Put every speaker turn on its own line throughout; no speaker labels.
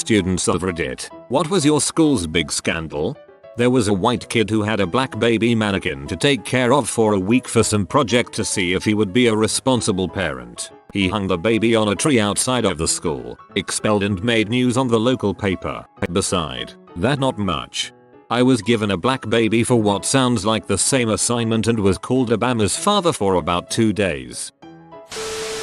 students of Reddit, what was your school's big scandal? There was a white kid who had a black baby mannequin to take care of for a week for some project to see if he would be a responsible parent. He hung the baby on a tree outside of the school, expelled and made news on the local paper. Beside that, not much. I was given a black baby for what sounds like the same assignment and was called Obama's father for about 2 days.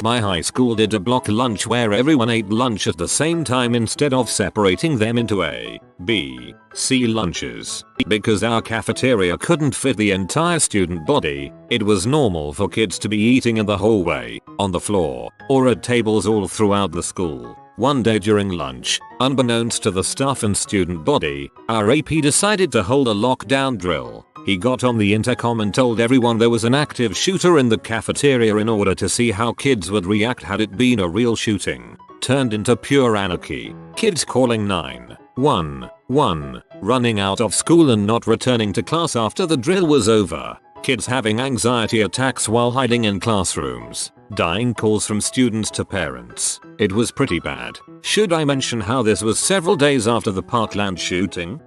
My high school did a block lunch where everyone ate lunch at the same time instead of separating them into A, B, C lunches. Because our cafeteria couldn't fit the entire student body, it was normal for kids to be eating in the hallway, on the floor, or at tables all throughout the school. One day during lunch, unbeknownst to the staff and student body, our AP decided to hold a lockdown drill. He got on the intercom and told everyone there was an active shooter in the cafeteria in order to see how kids would react had it been a real shooting. Turned into pure anarchy. Kids calling 911, running out of school and not returning to class after the drill was over. Kids having anxiety attacks while hiding in classrooms. Dying calls from students to parents. It was pretty bad. Should I mention how this was several days after the Parkland shooting?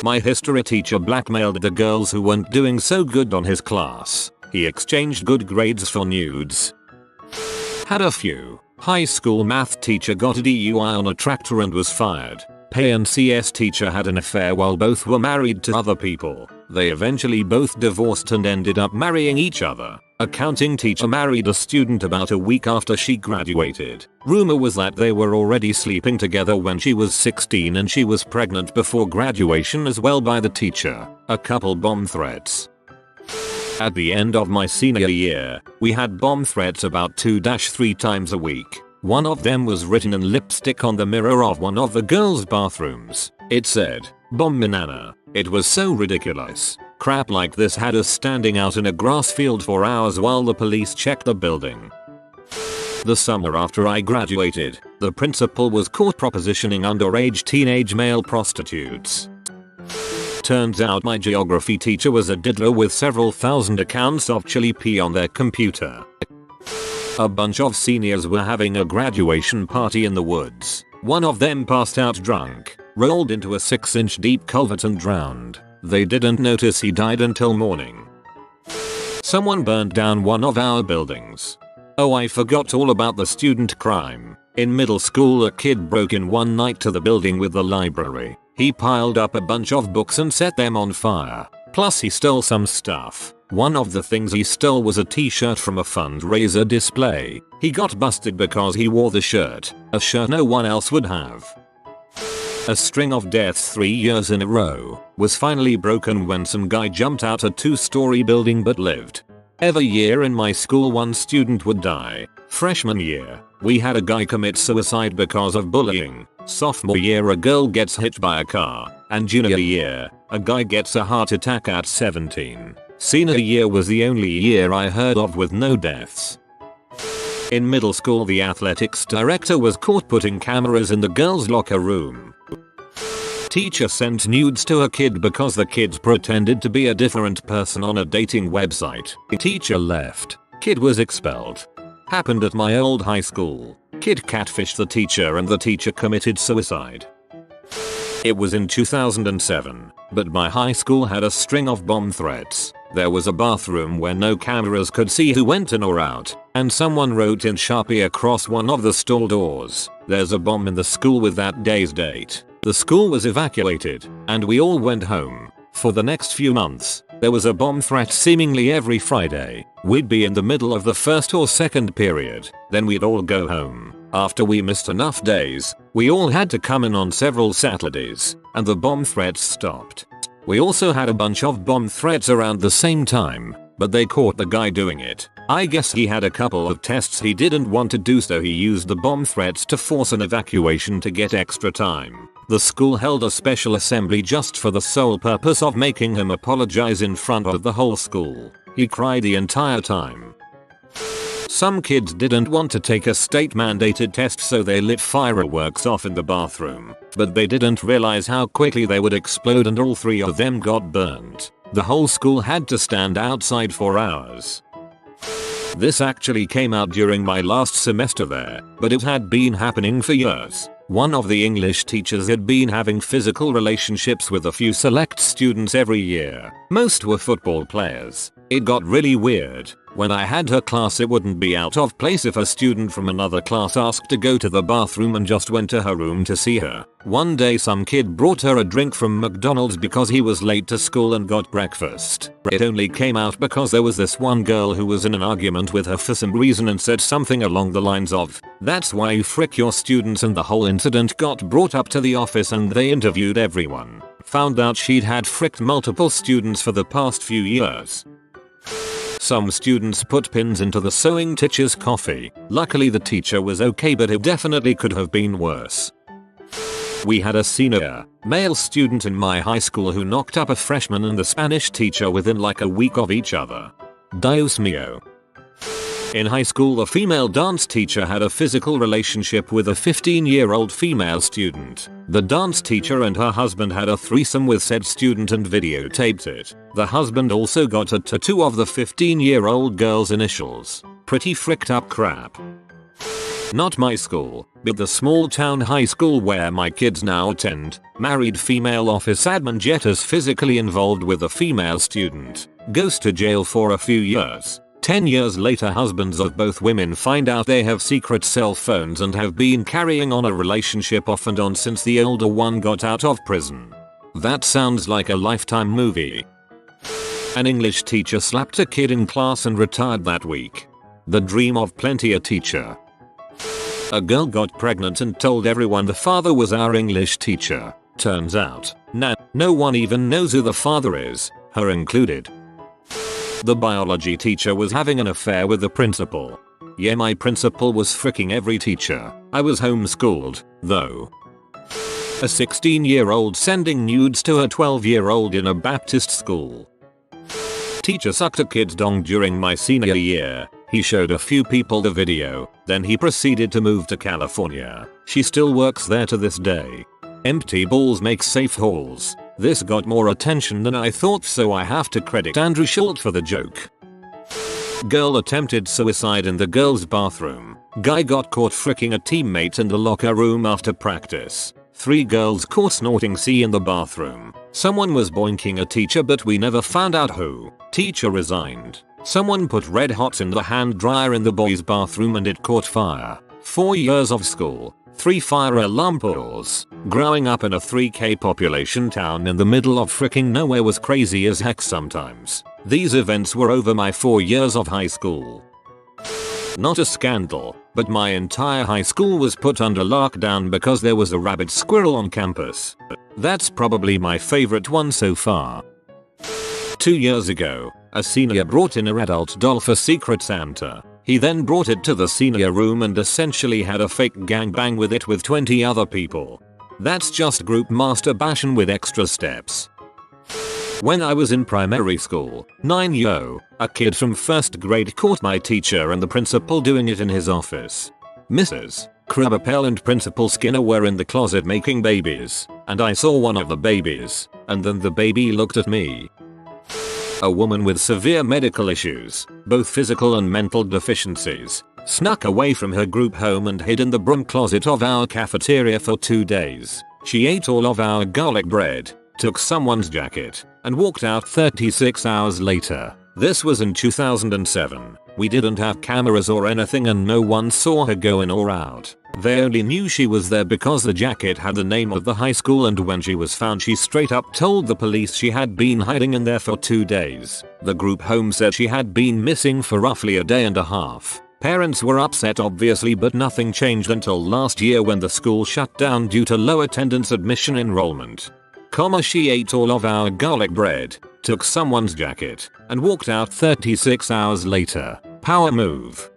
My history teacher blackmailed the girls who weren't doing so good on his class. He exchanged good grades for nudes. Had a few. High school math teacher got a DUI on a tractor and was fired. PNCS teacher had an affair while both were married to other people. They eventually both divorced and ended up marrying each other. Accounting teacher married a student about a week after she graduated. Rumor was that they were already sleeping together when she was 16 and she was pregnant before graduation as well by the teacher. A couple bomb threats. At the end of my senior year, we had bomb threats about 2-3 times a week. One of them was written in lipstick on the mirror of one of the girls' bathrooms. It said, "Bomb Banana." It was so ridiculous. Crap like this had us standing out in a grass field for hours while the police checked the building. The summer after I graduated, the principal was caught propositioning underage teenage male prostitutes. Turns out my geography teacher was a diddler with several thousand accounts of chili pea on their computer. A bunch of seniors were having a graduation party in the woods. One of them passed out drunk, rolled into a 6-inch deep culvert and drowned. They didn't notice he died until morning. Someone burned down one of our buildings. Oh, I forgot all about the student crime. In middle school, a kid broke in one night to the building with the library. He piled up a bunch of books and set them on fire. Plus he stole some stuff. One of the things he stole was a t-shirt from a fundraiser display. He got busted because he wore the shirt, a shirt no one else would have. A string of deaths 3 years in a row was finally broken when some guy jumped out a 2-story building but lived. Every year in my school one student would die. Freshman year, we had a guy commit suicide because of bullying. Sophomore year a girl gets hit by a car. And junior year, a guy gets a heart attack at 17. Senior year was the only year I heard of with no deaths. In middle school the athletics director was caught putting cameras in the girls' locker room. Teacher sent nudes to a kid because the kids pretended to be a different person on a dating website. Teacher left. Kid was expelled. Happened at my old high school. Kid catfished the teacher and the teacher committed suicide. It was in 2007, but my high school had a string of bomb threats. There was a bathroom where no cameras could see who went in or out, and someone wrote in Sharpie across one of the stall doors, "There's a bomb in the school with that day's date." The school was evacuated, and we all went home. For the next few months, there was a bomb threat seemingly every Friday. We'd be in the middle of the first or second period, then we'd all go home. After we missed enough days, we all had to come in on several Saturdays, and the bomb threats stopped. We also had a bunch of bomb threats around the same time, but they caught the guy doing it. I guess he had a couple of tests he didn't want to do, so he used the bomb threats to force an evacuation to get extra time. The school held a special assembly just for the sole purpose of making him apologize in front of the whole school. He cried the entire time. Some kids didn't want to take a state-mandated test, so they lit fireworks off in the bathroom. But they didn't realize how quickly they would explode and all 3 of them got burnt. The whole school had to stand outside for hours. This actually came out during my last semester there, but it had been happening for years. One of the English teachers had been having physical relationships with a few select students every year. Most were football players. It got really weird. When I had her class, it wouldn't be out of place if a student from another class asked to go to the bathroom and just went to her room to see her. One day some kid brought her a drink from McDonald's because he was late to school and got breakfast. It only came out because there was this one girl who was in an argument with her for some reason and said something along the lines of, "That's why you frick your students," and the whole incident got brought up to the office and they interviewed everyone. Found out she'd had fricked multiple students for the past few years. Some students put pins into the sewing teacher's coffee. Luckily the teacher was okay, but it definitely could have been worse. We had a senior, male student in my high school who knocked up a freshman and the Spanish teacher within like a week of each other. Dios mío. In high school, a female dance teacher had a physical relationship with a 15-year-old female student. The dance teacher and her husband had a threesome with said student and videotaped it. The husband also got a tattoo of the 15-year-old girl's initials. Pretty fricked up crap. Not my school, but the small town high school where my kids now attend. Married female office admin Jetta's physically involved with a female student. Goes to jail for a few years. 10 years later, husbands of both women find out they have secret cell phones and have been carrying on a relationship off and on since the older one got out of prison. That sounds like a Lifetime movie. An English teacher slapped a kid in class and retired that week. The dream of plenty a teacher. A girl got pregnant and told everyone the father was our English teacher. Turns out, no one even knows who the father is, her included. The biology teacher was having an affair with the principal. Yeah, my principal was fricking every teacher. I was homeschooled, though. A 16-year-old sending nudes to a 12-year-old in a Baptist school. Teacher sucked a kid's dong during my senior year. He showed a few people the video, then he proceeded to move to California. She still works there to this day. Empty balls make safe halls. This got more attention than I thought, so I have to credit Andrew Schultz for the joke. Girl attempted suicide in the girls' bathroom. Guy got caught fricking a teammate in the locker room after practice. 3 girls caught snorting C in the bathroom. Someone was boinking a teacher, but we never found out who. Teacher resigned. Someone put red hots in the hand dryer in the boys' bathroom and it caught fire. 4 years of school. 3 fire alarm balls. Growing up in a 3K population town in the middle of fricking nowhere was crazy as heck sometimes. These events were over my 4 years of high school. Not a scandal, but my entire high school was put under lockdown because there was a rabid squirrel on campus. That's probably my favorite one so far. 2 years ago, a senior brought in a adult doll for Secret Santa. He then brought it to the senior room and essentially had a fake gangbang with it with 20 other people. That's just group masturbation with extra steps. When I was in primary school, 9-yo, a kid from 1st grade caught my teacher and the principal doing it in his office. Mrs. Krabappel and Principal Skinner were in the closet making babies, and I saw one of the babies, and then the baby looked at me. A woman with severe medical issues, both physical and mental deficiencies, snuck away from her group home and hid in the broom closet of our cafeteria for 2 days. She ate all of our garlic bread, took someone's jacket, and walked out 36 hours later. This was in 2007. We didn't have cameras or anything and no one saw her go in or out. They only knew she was there because the jacket had the name of the high school, and when she was found she straight up told the police she had been hiding in there for 2 days. The group home said she had been missing for roughly a day and a half. Parents were upset obviously, but nothing changed until last year when the school shut down due to low attendance admission enrollment. She ate all of our garlic bread, took someone's jacket, and walked out 36 hours later. Power move.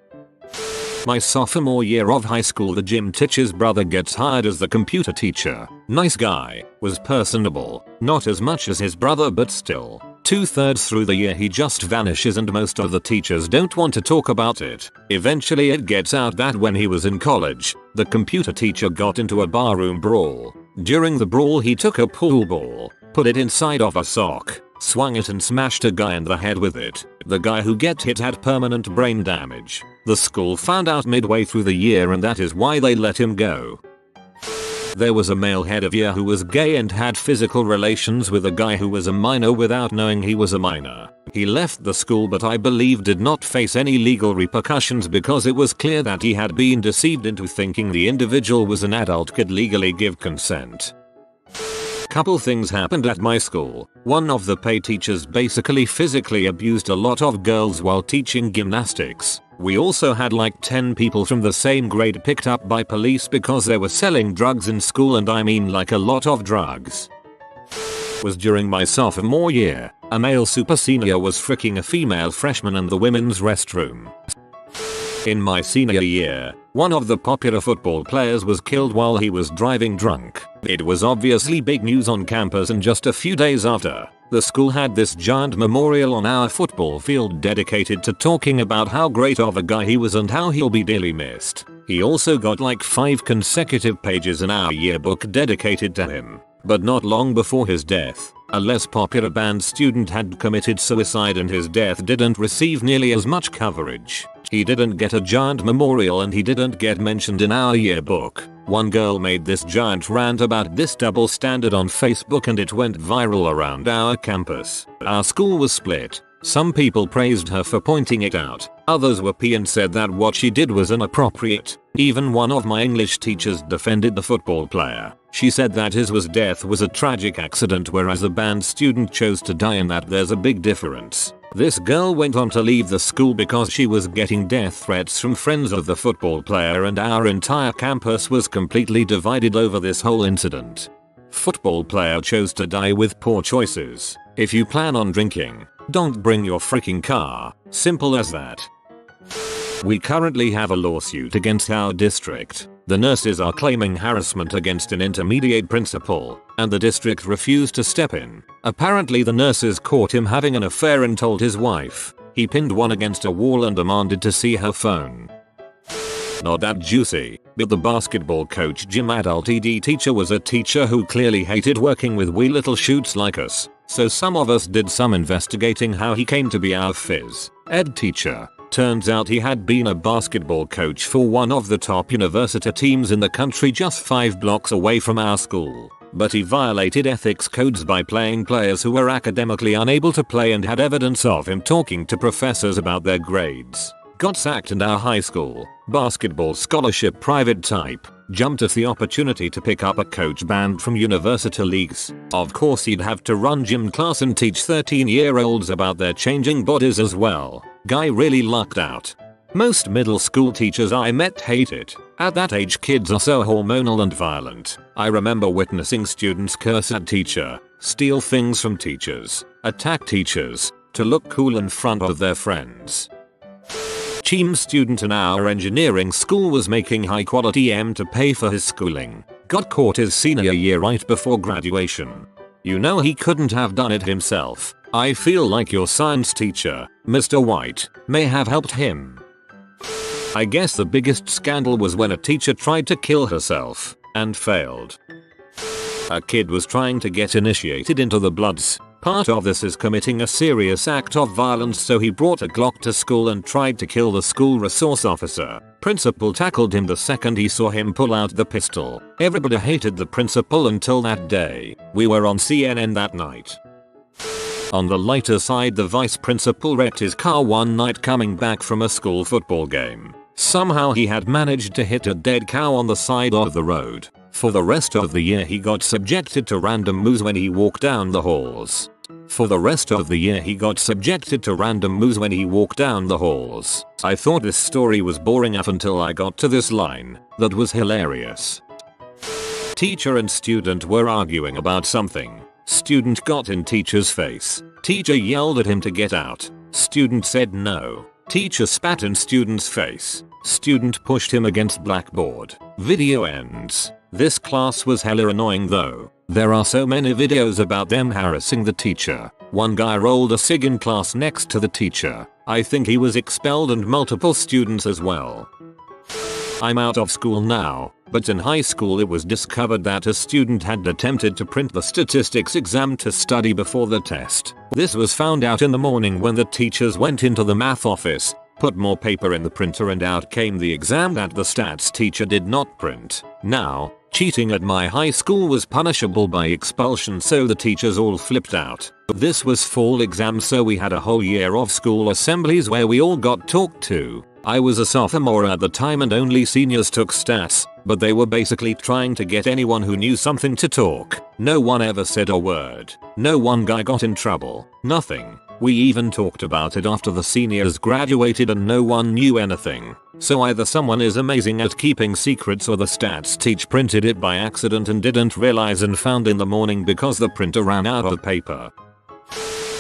My sophomore year of high school, the gym teacher's brother gets hired as the computer teacher. Nice guy, was personable, not as much as his brother but still. 2/3 through the year he just vanishes and most of the teachers don't want to talk about it. Eventually it gets out that when he was in college, the computer teacher got into a barroom brawl. During the brawl he took a pool ball, put it inside of a sock, swung it and smashed a guy in the head with it. The guy who get hit had permanent brain damage. The school found out midway through the year and that is why they let him go. There was a male head of year who was gay and had physical relations with a guy who was a minor without knowing he was a minor. He left the school but I believe did not face any legal repercussions because it was clear that he had been deceived into thinking the individual was an adult could legally give consent. Couple things happened at my school. One of the PE teachers basically physically abused a lot of girls while teaching gymnastics. We also had like 10 people from the same grade picked up by police because they were selling drugs in school, and I mean like a lot of drugs. Was during my sophomore year. A male super senior was fricking a female freshman in the women's restroom. In my senior year, one of the popular football players was killed while he was driving drunk. It was obviously big news on campus, and just a few days after, the school had this giant memorial on our football field dedicated to talking about how great of a guy he was and how he'll be dearly missed. He also got like 5 consecutive pages in our yearbook dedicated to him. But not long before his death, a less popular band student had committed suicide and his death didn't receive nearly as much coverage. He didn't get a giant memorial and he didn't get mentioned in our yearbook. One girl made this giant rant about this double standard on Facebook and it went viral around our campus. Our school was split. Some people praised her for pointing it out. Others were pissed and said that what she did was inappropriate. Even one of my English teachers defended the football player. She said that his death was a tragic accident, whereas a band student chose to die, and that there's a big difference. This girl went on to leave the school because she was getting death threats from friends of the football player, and our entire campus was completely divided over this whole incident. Football player chose to die with poor choices. If you plan on drinking, don't bring your freaking car. Simple as that. We currently have a lawsuit against our district. The nurses are claiming harassment against an intermediate principal, and the district refused to step in. Apparently the nurses caught him having an affair and told his wife. He pinned one against a wall and demanded to see her phone. Not that juicy, but the basketball coach gym adult ED teacher was a teacher who clearly hated working with wee little shoots like us, so some of us did some investigating how he came to be our phys ed teacher. Turns out he had been a basketball coach for one of the top university teams in the country just 5 blocks away from our school. But he violated ethics codes by playing players who were academically unable to play and had evidence of him talking to professors about their grades. Got sacked, and our high school basketball scholarship private type jumped at the opportunity to pick up a coach banned from university leagues. Of course he'd have to run gym class and teach 13-year-olds about their changing bodies as well. Guy really lucked out. Most middle school teachers I met hate it. At that age kids are so hormonal and violent. I remember witnessing students curse at teacher, steal things from teachers, attack teachers, to look cool in front of their friends. Team student in our engineering school was making high quality M to pay for his schooling. Got caught his senior year right before graduation. You know he couldn't have done it himself. I feel like your science teacher, Mr. White, may have helped him. I guess the biggest scandal was when a teacher tried to kill herself and failed. A kid was trying to get initiated into the Bloods. Part of this is committing a serious act of violence, so he brought a Glock to school and tried to kill the school resource officer. Principal tackled him the second he saw him pull out the pistol. Everybody hated the principal until that day. We were on CNN that night. On the lighter side, the vice principal wrecked his car one night coming back from a school football game. Somehow he had managed to hit a dead cow on the side of the road. For the rest of the year he got subjected to random moves when he walked down the halls. I thought this story was boring enough until I got to this line. That was hilarious. Teacher and student were arguing about something. Student got in teacher's face. Teacher yelled at him to get out. Student said no. Teacher spat in student's face. Student pushed him against blackboard. Video ends. This class was hella annoying though. There are so many videos about them harassing the teacher. One guy rolled a cig in class next to the teacher. I think he was expelled, and multiple students as well. I'm out of school now, but in high school it was discovered that a student had attempted to print the statistics exam to study before the test. This was found out in the morning when the teachers went into the math office. put more paper in the printer, and out came the exam that the stats teacher did not print. Now, cheating at my high school was punishable by expulsion, so the teachers all flipped out. This was fall exam, so we had a whole year of school assemblies where we all got talked to. I was a sophomore at the time and only seniors took stats, but they were basically trying to get anyone who knew something to talk. No one ever said a word. No one guy got in trouble. Nothing. We even talked about it after the seniors graduated and no one knew anything. So either someone is amazing at keeping secrets or the stats teacher printed it by accident and didn't realize and found in the morning because the printer ran out of paper.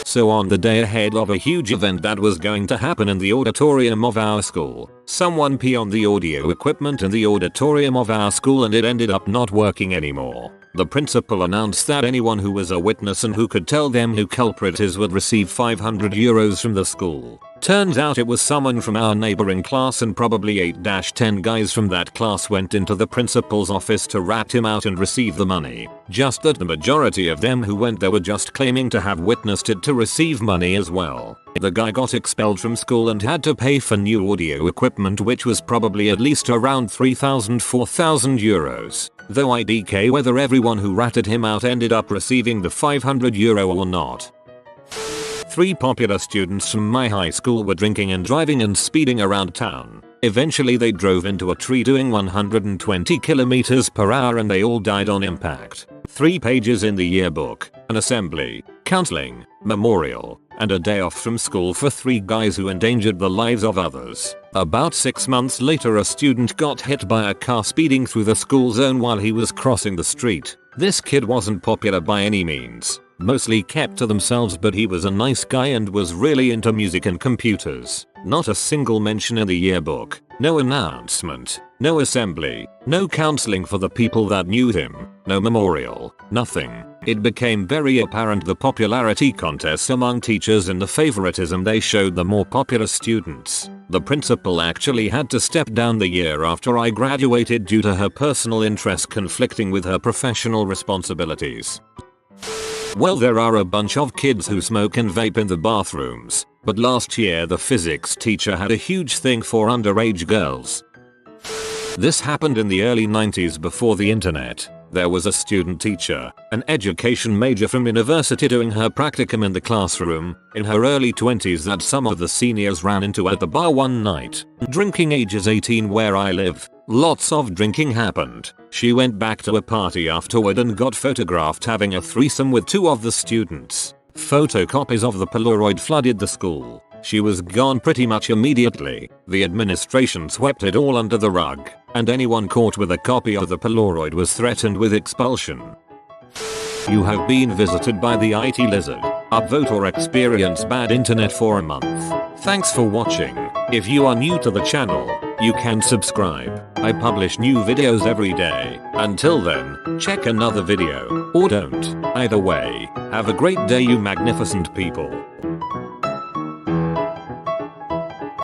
So on the day ahead of a huge event that was going to happen in the auditorium of our school, someone peed on the audio equipment in the auditorium of our school and it ended up not working anymore. The principal announced that anyone who was a witness and who could tell them who culprit is would receive €500 from the school. Turns out it was someone from our neighboring class, and probably 8-10 guys from that class went into the principal's office to rat him out and receive the money. Just that the majority of them who went there were just claiming to have witnessed it to receive money as well. The guy got expelled from school and had to pay for new audio equipment, which was probably at least around €3,000-4,000. Though I DK whether everyone who ratted him out ended up receiving the €500 or not. 3 popular students from my high school were drinking and driving and speeding around town. Eventually they drove into a tree doing 120 km/h and they all died on impact. 3 pages in the yearbook, an assembly, counseling, memorial, and a day off from school for 3 guys who endangered the lives of others. About 6 months later, a student got hit by a car speeding through the school zone while he was crossing the street. This kid wasn't popular by any means. Mostly kept to themselves, but he was a nice guy and was really into music and computers. Not a single mention in the yearbook. No announcement. No assembly. No counseling for the people that knew him. No memorial. Nothing. It became very apparent the popularity contests among teachers and the favoritism they showed the more popular students. The principal actually had to step down the year after I graduated due to her personal interest conflicting with her professional responsibilities. Well, there are a bunch of kids who smoke and vape in the bathrooms, but last year the physics teacher had a huge thing for underage girls. This happened in the early 90s before the internet. There was a student teacher, an education major from university, doing her practicum in the classroom, in her early 20s, that some of the seniors ran into at the bar one night. Drinking ages 18 where I live. Lots of drinking happened. She went back to a party afterward and got photographed having a threesome with 2 of the students. Photocopies of the Polaroid flooded the school. She was gone pretty much immediately. The administration swept it all under the rug, and anyone caught with a copy of the Polaroid was threatened with expulsion. You have been visited by the IT lizard. Upvote or experience bad internet for a month. Thanks for watching. If you are new to the channel, you can subscribe. I publish new videos every day. Until then, check another video, or don't. Either way, have a great day, you magnificent people.